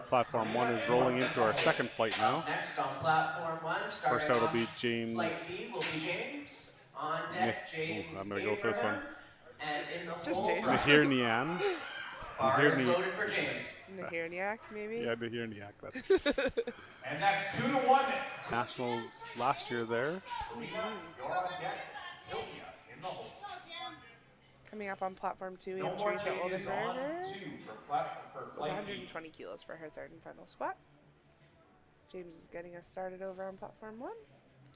Platform 1 is rolling into our second flight now. Next on platform 1, First starting out will be off flight James. B will be James. On deck, James I'm going to go for this one. And in the Just hole, James. Nahirniak. bar is loaded for James. Nahirniak, maybe? Yeah, Nahirniak. That's And that's 2-1. Nationals last year there. Karina, you're on deck. Sylvia in the hole. Coming up on platform 2, we No have more Teresa changes on Oldenburger 2 for with flight 120 kilos for her third and final squat. James is getting us started over on platform 1.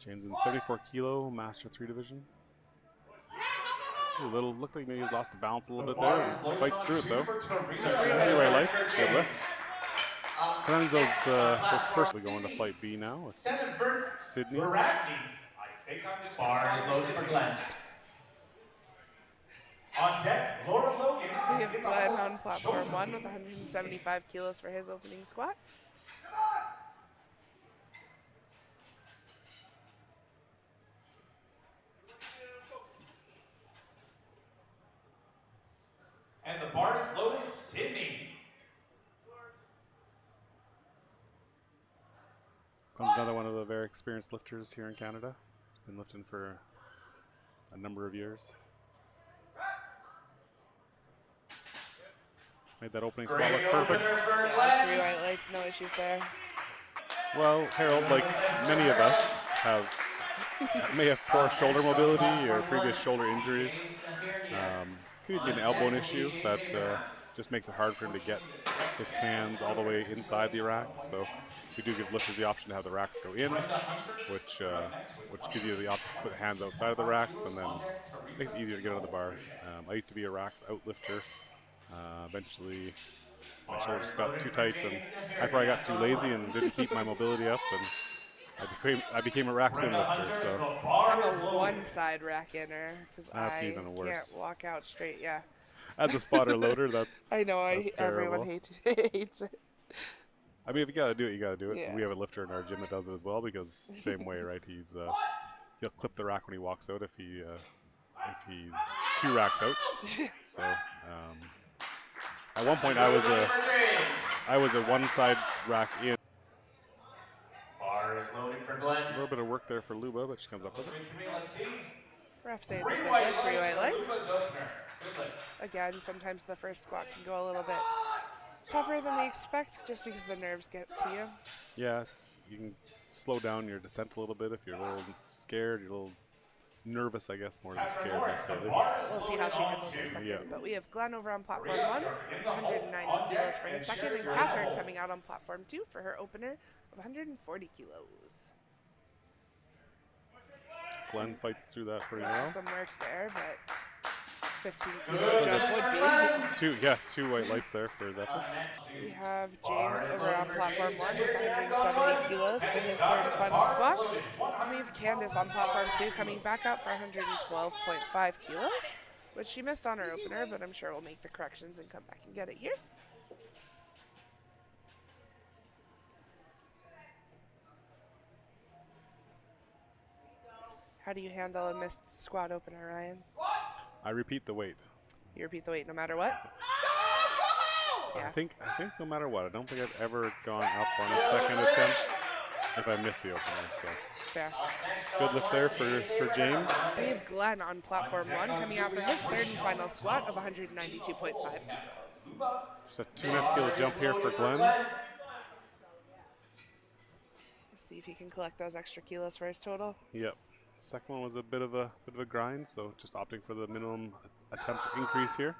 James in 74 kilo, Master 3 division. Looked like maybe he lost the balance a little bit there. Fights through it though. Three-way lights, good lift. Sometimes those first we go into flight B now. It's Sydney. Bar is loaded for Glen. On deck, Laura Logan. We have Glen on platform 1 with 175 kilos for his opening squat. And the bar is loaded, Sydney. Glen's another one of the very experienced lifters here in Canada. He's been lifting for a number of years. Made that opening squat look perfect. Yeah, 3 white lights, no issues there. Well, Harold, like many of us, may have poor shoulder mobility or previous shoulder injuries. Could be an elbow issue that just makes it hard for him to get his hands all the way inside the racks. So we do give lifters the option to have the racks go in, which gives you the option to put hands outside of the racks, and then makes it easier to get on the bar. I used to be a racks out lifter. Eventually, my shoulders got too tight, and I probably got too lazy and didn't keep my mobility up, and I became a racks in lifter. So I'm a one-side rack inner because I even worse. can't walk out straight. Yeah. As a spotter loader, that's I know. terrible. Everyone hates it. I mean, if you gotta do it, you gotta do it. Yeah. We have a lifter in our gym that does it as well, because same way, right? He'll clip the rack when he walks out if he's 2 racks out. So at one point I was a one-side rack in. Bar is loaded for Glen. A little bit of work there for Luba, but she comes up with it. Let's see. Ref say it's a good lift, 3 white lights. Luba's opener. Good lift. Again, sometimes the first squat can go a little bit tougher than we expect just because the nerves get to you. Yeah, you can slow down your descent a little bit if you're a little scared, you're a little nervous, I guess, more than scared necessarily. We'll see how she handles her second. Yeah. But we have Glen over on platform 1, 190 kilos for his second, and Catherine coming out on platform 2 for her opener of 140 kilos. Glen fights through that pretty well. Some work there, but 15 kilo jump would be. Two white lights there for his effort. We have James over on platform 1 with 170 kilos for his third and final squat. And we have Candace on platform 2 coming back up for 112.5 kilos, which she missed on her opener, but I'm sure we'll make the corrections and come back and get it here. How do you handle a missed squat opener, Ryan? I repeat the weight. You repeat the weight no matter what? Yeah. I think no matter what, I don't think I've ever gone up on a second attempt if I miss the opener. So Fair. good lift there for James. We have Glen on platform 1 coming out for his third and final squat of 192.5 kilos. Just a 2.5 kilo jump here for Glen. Let's see if he can collect those extra kilos for his total. Yep. Second one was a bit of a grind, so just opting for the minimum attempt increase here.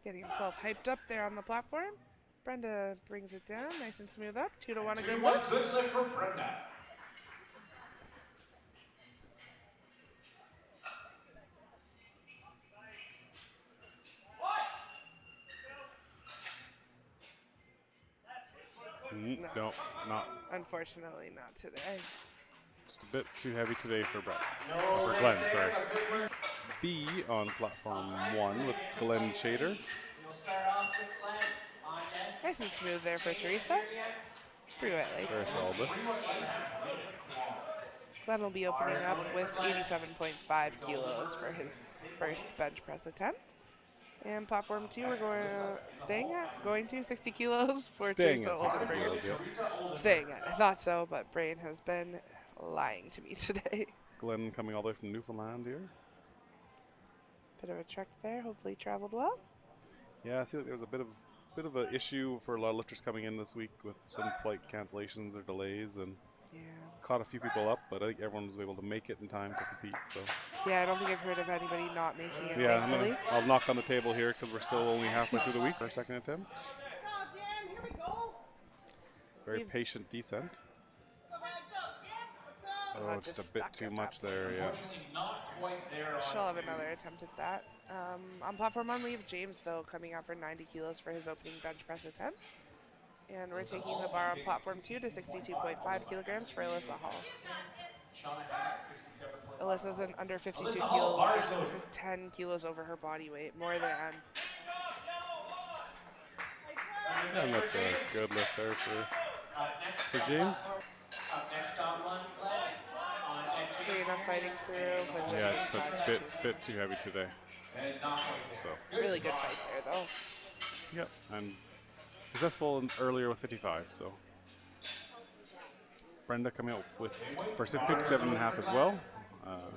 Getting himself hyped up there on the platform. Brenda brings it down, nice and smooth up. 2-1, a good lift. Good lift for Brenda. No, not. Unfortunately, not today. Just a bit too heavy today for Glen, sorry. B on platform 1 with Glen Chaytor. Nice and smooth there for Teresa. 3 white lights. Very solid lift. Glen will be opening up with 87.5 kilos for his first bench press attempt. And platform 2, we're going to 60 kilos for Staying Teresa at 60 Oldenburger. kilos, yep. Staying at. I thought so, but brain has been lying to me today. Glen coming all the way from Newfoundland here. Bit of a trek there. Hopefully traveled well. Yeah, I see that there was a bit of an issue for a lot of lifters coming in this week with some flight cancellations or delays, and Yeah. caught a few people up, but I think everyone was able to make it in time to compete. So Yeah, I don't think I've heard of anybody not making it, yeah, thankfully. I'll knock on the table here because we're still only halfway through the week for our second attempt. Very patient descent. Oh, Just just a bit stuck too at much that there, yeah. Unfortunately, not quite there on She'll have two. another attempt at that. On platform 1, we have James, though, coming out for 90 kilos for his opening bench press attempt. And we're taking the bar on platform 2 to 62.5 kilograms for Alyssa Hall. Alyssa's an under 52 kilo lifter, so this is 10 kilos over her body weight, more than. And that's a good lift there for James. Up next on one, Glen. On deck two. Karina fighting through, but just Yeah, a it's touch. a bit too heavy today. And not quite there. So Really good fight there, though. yep, and successful earlier with 55. So Brenda coming out with for 57.5 as well.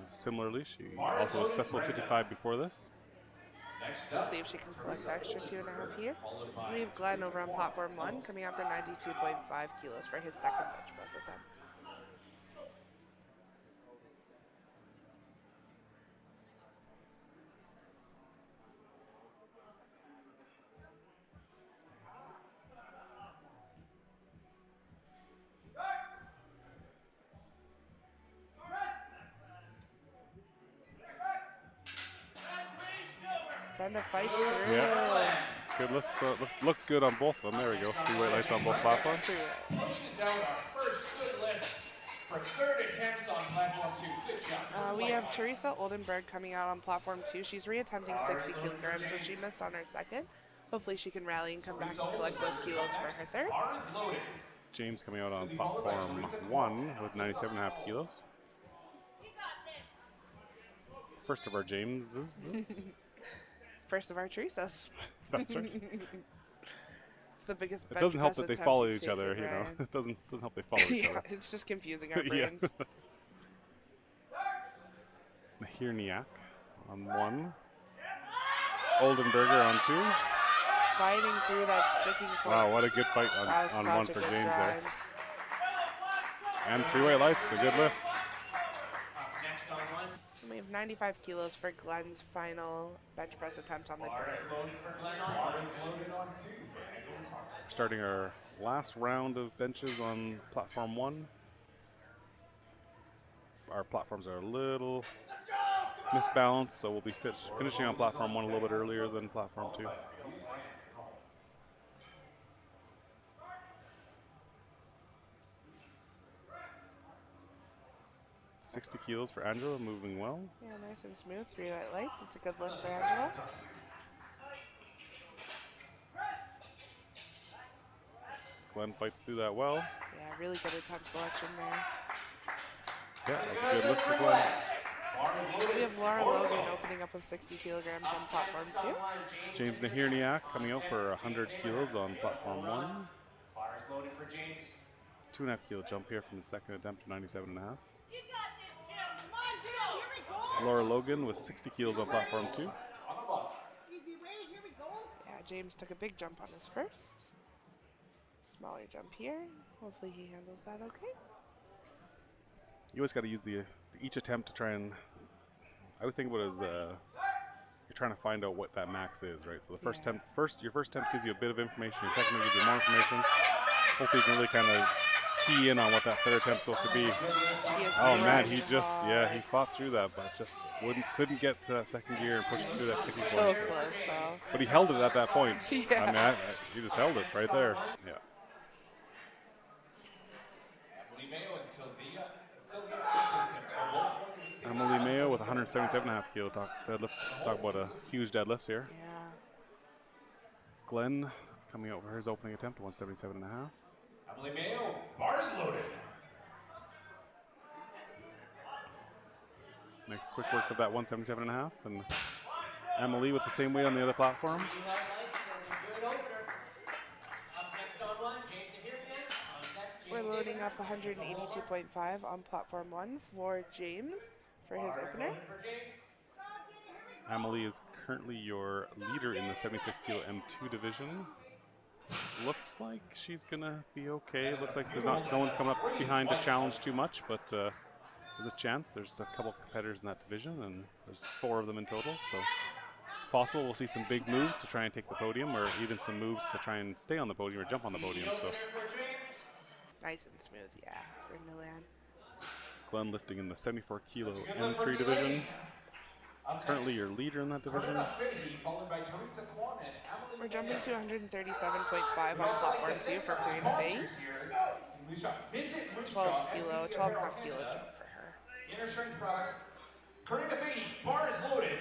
Similarly, she also was successful 55 before this. We'll see if she can collect the extra 2.5 here. We have Glen over on platform 1, coming out for 92.5 kilos for his second bench press attempt. Brenda fights through. Yeah. Good lifts. Look good on both of them. There we go. 3 weight lights on both platforms. Pushes out our first good lift for third attempts on platform 2. Good job. We have Teresa Oldenburg coming out on platform 2. She's reattempting 60 kilograms, which she missed on her second. Hopefully she can rally and come back and collect those kilos for her third. Bar is loaded. James coming out on platform 1 with 97.5 kilos. First of our Jameses. First of our Teresas. That's right. It's the biggest It bench doesn't help press that they attempt follow you've each other, taken, you know. Ryan. It doesn't help they follow each Yeah, other. it's just confusing our Yeah. brains. Nahirniak on 1. Oldenburger on 2. Fighting through that sticking point. Wow, what a good fight That was on such 1 a for good James there. grind. And 3 weight lights, a good lift. Up next on one. And we have 95 kilos for Glen's final bench press attempt on the Bar day. is loaded for Glen on Bar one. is loaded on 2 for Angela Thompson. Starting our last round of benches on platform 1. Our platforms are a little misbalanced, so we'll be finishing on platform 1 a little bit earlier than platform 2. 60 kilos for Angela, moving well. Yeah, nice and smooth. 3 white lights. It's a good lift for Angela. Glen fights through that well. Yeah, really good attempt selection there. Yeah, that's a good lift for Glen. We have Laura Logan opening up with 60 kilograms on platform 2. James Nahirniak coming out for 100 kilos on platform 1. Bar is loaded for James. 2.5 kilo jump here from the second attempt to 97.5. Laura Logan with 60 kilos on platform 2. Yeah, James took a big jump on his first. Smaller jump here. Hopefully he handles that okay. You always got to use each attempt to try and. I always think about it as you're trying to find out what that max is, right? So the first Yeah. attempt, your first attempt gives you a bit of information. Your second one gives you more information. Hopefully you can really kind of key in on what that third attempt's supposed to be. He is Oh man, running he just hard. he fought through that, but just couldn't get to that second gear and push it through that sticking So point. close though. But he held it at that point. Yeah. I mean, he just held it right there. Yeah. Emily Mayo and Sylvia Atkinson are both working to Emily Mayo with 177.5 kilo deadlift. Talk about a huge deadlift here. Yeah. Glen coming out for his opening attempt, 177.5. Emily Mayo, bar is loaded. Next quick work of that 177.5, and Emily with the same weight on the other platform. Green light lights and a good opener. Up next on one, James Nahirniak. On deck, We're James loading Avery. up 182.5 on platform 1 for James for his opener. For James. Emily is currently your leader in the 76 kilo M2 division. Looks like she's gonna be okay. Looks like there's no one coming up behind to challenge too much, but there's a chance. There's a couple competitors in that division, and there's 4 of them in total, so it's possible we'll see some big moves to try and take the podium, or even some moves to try and stay on the podium or jump on the podium. So Nice and smooth, yeah, for Milan. Glen lifting in the 74 kilo M3 division. Currently your leader in that division. We're jumping to 137.5 on platform 2 for Karina Faye. 12 kilo, 12.5 kilo jump for her. Inner strength products. Karina Faye, bar is loaded.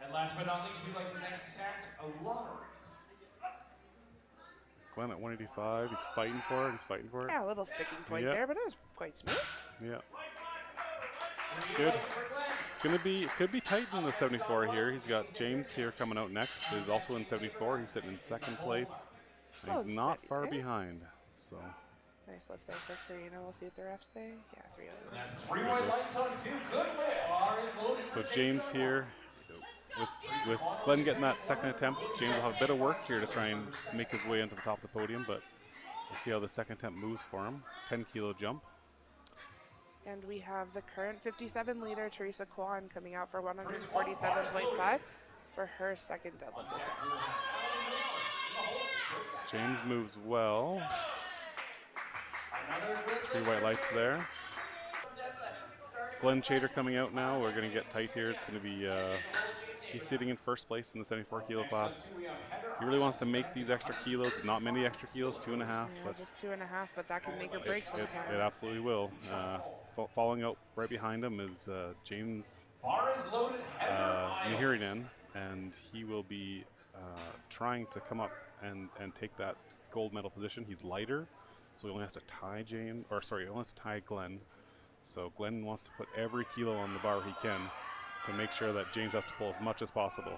And last but not least, we'd like to thank Sats Lotteries. Glen at 185. He's fighting for it. He's fighting for it. Yeah, a little sticking point there, but it was quite smooth. Yeah. It's good. It's gonna be, it could be tight in the 74 here. He's got James here coming out next. He's also in 74. He's sitting in 2nd place. And he's not far behind. So nice lift there for Karina. We'll see what the refs say. Yeah, 3 That's 3 white lights on 2. Good lift. So James here, with Glen getting that 2nd attempt, James will have a bit of work here to try and make his way into the top of the podium, but we'll see how the 2nd attempt moves for him. 10 kilo jump. And we have the current 57 leader, Teresa Kwan, coming out for 147.5 for her 2nd deadlift attempt. James moves well. 3 white lights there. Glen Chaytor coming out now. We're going to get tight here. It's going to be, he's sitting in 1st place in the 74 kilo class. He really wants to make these extra kilos. Not many extra kilos, 2.5. Yeah, but just 2.5, but that can make or break sometimes. It absolutely will. Following out right behind him is James Nahirniak, and he will be trying to come up and take that gold medal position. He's lighter, so he only has to tie James, or sorry, he only has to tie Glen. So Glen wants to put every kilo on the bar he can to make sure that James has to pull as much as possible.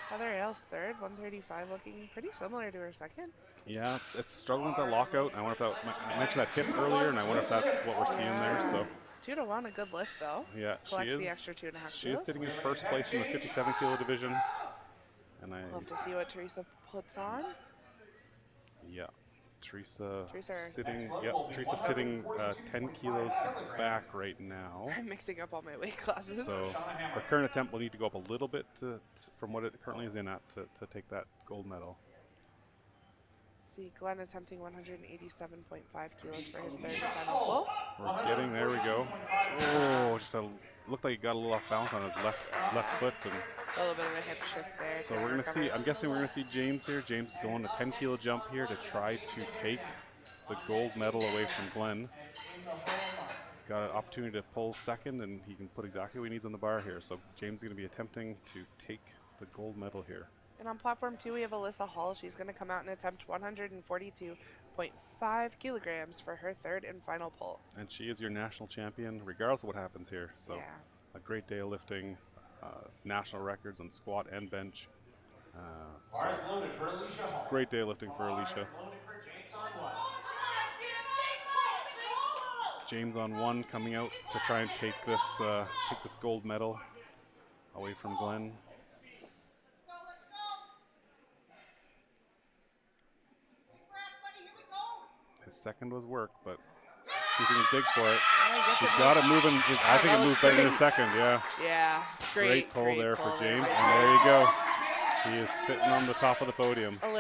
Heather Ailes 3rd, 135, looking pretty similar to her 2nd. Yeah, it's struggling with that lockout. I wonder if I mentioned that hip earlier, and I wonder if that's what we're seeing there. So 2 to 1, a good lift though. Yeah, collects she is. The extra 2.5 She is sitting in 1st place in the 57 kilo division, and I love to see what Teresa puts on. Yeah, Teresa sitting. Yeah, Teresa sitting 10 kilos back right now. I'm mixing up all my weight classes. So her current attempt will need to go up a little bit from what it currently is in at to take that gold medal. See, Glen attempting 187.5 kilos for his 3rd and final pull. We're getting there. We go. Oh, just looked like he got a little off balance on his left foot, and a little bit of a hip shift there. So we're gonna see. I'm guessing we're gonna see James here. James is going a 10 kilo jump here to try to take the gold medal away from Glen. He's got an opportunity to pull 2nd, and he can put exactly what he needs on the bar here. So James is gonna be attempting to take the gold medal here. And on platform 2, we have Alyssa Hall. She's going to come out and attempt 142.5 kilograms for her 3rd and final pull. And she is your national champion, regardless of what happens here. So yeah. A great day of lifting, national records on squat and bench. So great day of lifting for Alicia. James on 1 coming out to try and take this gold medal away from Glen. His 2nd was work, but see if he can dig for it. He's got it moving. I think it moved better than the 2nd, yeah. Yeah, great pull there for James. And there you go. He is sitting on the top of the podium.